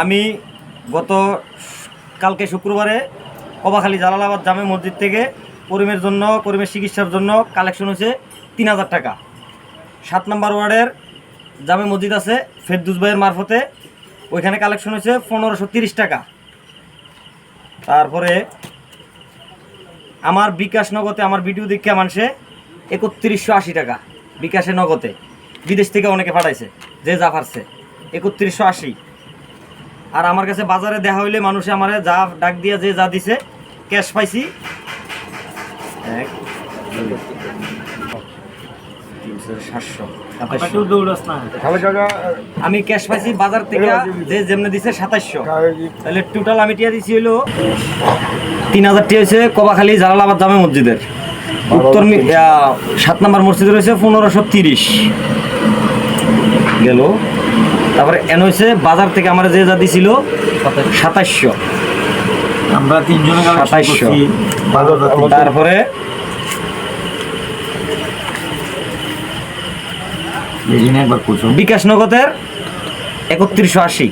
আমি গত কালকে শুক্রবারে কবাখালী জালালাবাদ জামে মসজিদ থেকে করিমের চিকিৎসার জন্য কালেকশন হয়েছে ৩,০০০ টাকা। ৭ নম্বর ওয়ার্ডের জামে মসজিদ আছে ফেরদৌস ভাইয়ের মারফতে, ওইখানে কালেকশন হয়েছে ১৫৩০ টাকা। তারপরে আমার বিকাশ নগদে আমার ভিডিও দীক্ষা মানুষে ৩১৮০ টাকা বিকাশে নগদে, বিদেশ থেকে অনেকে পাঠাইছে যে যা পারছে ৩১৮০। আর আমার কাছে বাজারে দেখা হইলে মানুষে আমার যা ডাক দিয়া যে যা দিছে ক্যাশ পাইছি 700। আমি ক্যাশ পাইছি বাজার থেকে যে যেমনে দিছে ২৭০০। তাহলে টোটাল আমি টিয়া দিছি হইলো ৩,০০০ টিয়া হয়েছে কবাখালী জালালাবাদ জামে মসজিদের। উত্তর ৭ নম্বর মসজিদের হয়েছে ১৫৩০ গেল। তারপরে এন হয়েছে বাজার থেকে আমার যে যা দিছিল ২৭০০, আমরা ৩ জনে ২৭০০। তারপরে বিকাশ নগদের ৩১৮০।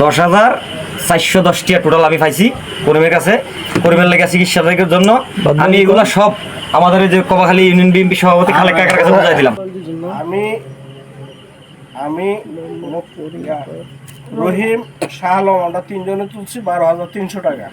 ১০,৪১০ টিয়া টোটাল আমি পাইছি করিমের কাছে, করিমের লেগে চিকিৎসার জন্য। আমি এগুলা সব আমাদের যে কবাখালী ইউনিয়ন বিএনপি সভাপতি খালেক কাকার কাছে বুঝাই দিলাম। আমি রহিম শাহ আলম, আমরা ৩ জনে তুলছি ১২,৩০০ টাকা।